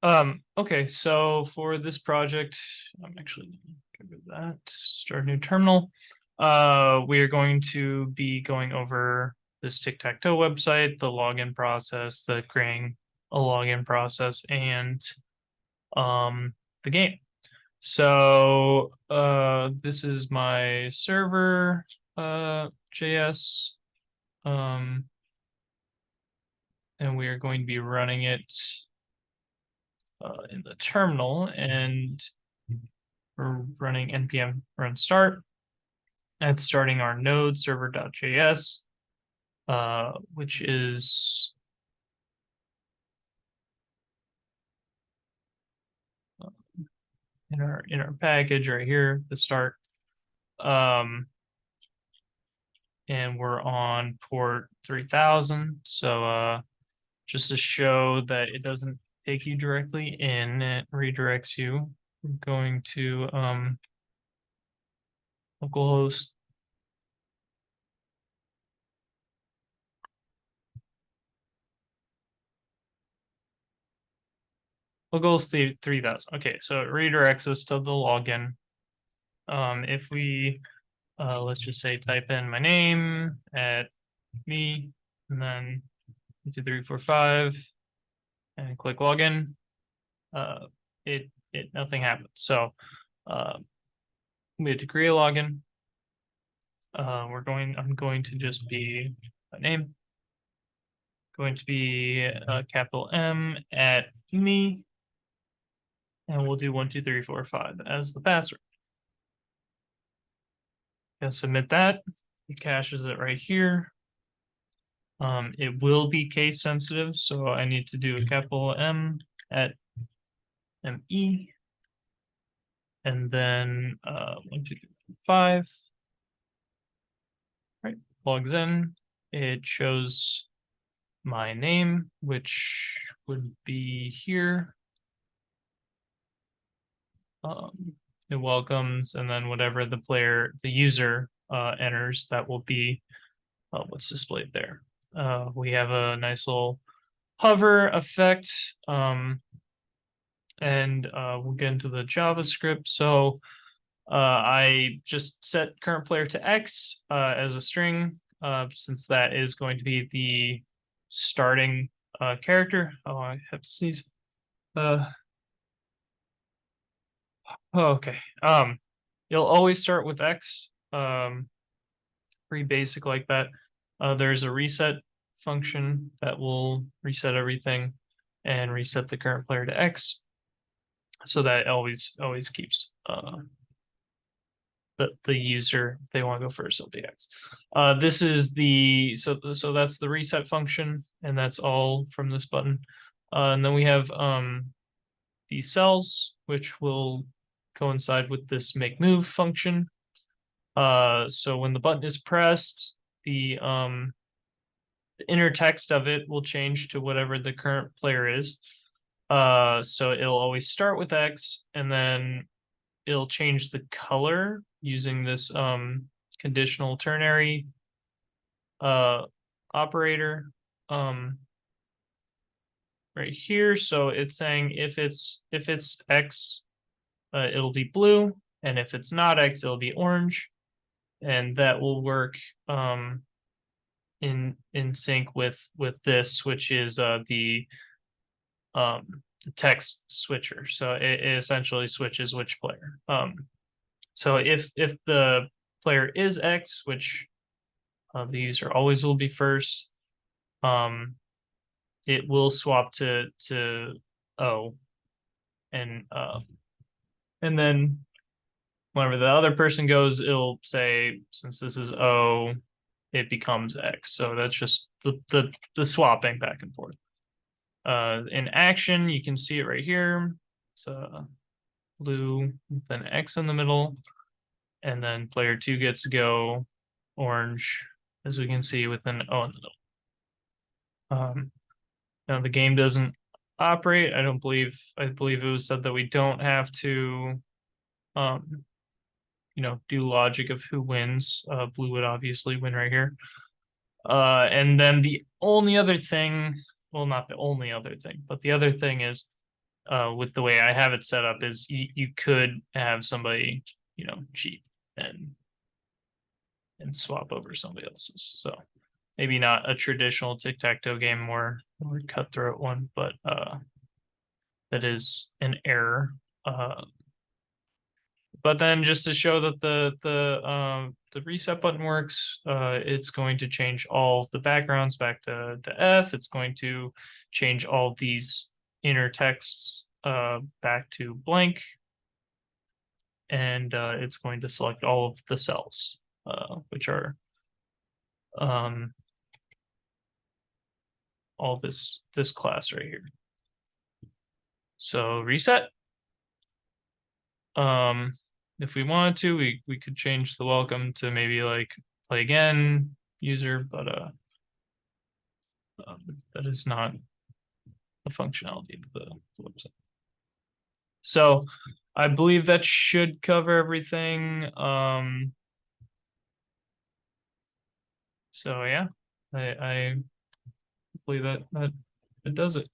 Okay, so for this project, I'm actually gonna get rid of that, start a new terminal. We are going to be going over this tic-tac-toe website, the login process, the creating a login process, and um the game. So this is my server JS. Um and we are going to be running it in the terminal, and we're running npm run start. That's starting our node server.js, which is in our package right here, the start. Um, and we're on port 3000. So just to show that it doesn't take you directly in, it redirects you. I'm going to localhost localhost 3000. Okay, so it redirects us to the login. If we let's just say type in my name at me, and then 1, 2, 3, 4, 5, and click login. It nothing happens. So we have to create a login. I'm going to just be my name, going to be capital M at me, and we'll do 1, 2, 3, 4, 5 as the password. And submit that. It caches it right here. It will be case sensitive, so I need to do a capital M at ME, and then 1, 2, 3, 4, 5. Right, logs in. It shows my name, which would be here. It welcomes, and then whatever the user enters, that will be what's displayed there. We have a nice little hover effect, and we'll get into the JavaScript. So I just set current player to X as a string, since that is going to be the starting character. Oh, I have to sneeze. Okay. You'll always start with X. Pretty basic like that. There's a reset function that will reset everything and reset the current player to X, so that always keeps the user, if they want to go first, it'll be X. This is so that's the reset function, and that's all from this button. And then we have these cells, which will coincide with this make move function. So when the button is pressed, the inner text of it will change to whatever the current player is. So it'll always start with X, and then it'll change the color using this conditional ternary operator right here. So it's saying if it's X, it'll be blue, and if it's not X, it'll be orange, and that will work in sync with this, which is the text switcher. So it essentially switches which player. So if the player is X, which the user always will be first, it will swap to O, and then whenever the other person goes, it'll say, since this is O, it becomes X. So that's just the swapping back and forth. In action, you can see it right here. It's blue, then X in the middle, and then player 2 gets to go orange, as we can see, with an O in the middle. Now the game doesn't operate. I believe it was said that we don't have to do logic of who wins. Blue would obviously win right here. And then the only other thing, well, not the only other thing, but the other thing is with the way I have it set up is you could have somebody, cheat and swap over somebody else's. So maybe not a traditional tic-tac-toe game, more cutthroat one, but that is an error. But then just to show that the reset button works, it's going to change all of the backgrounds back to F. It's going to change all of these inner texts back to blank. And it's going to select all of the cells, which are all this class right here. So reset. If we wanted to, we could change the welcome to maybe like play again user, but that is not the functionality of the website. So I believe that should cover everything. So yeah, I believe that does it.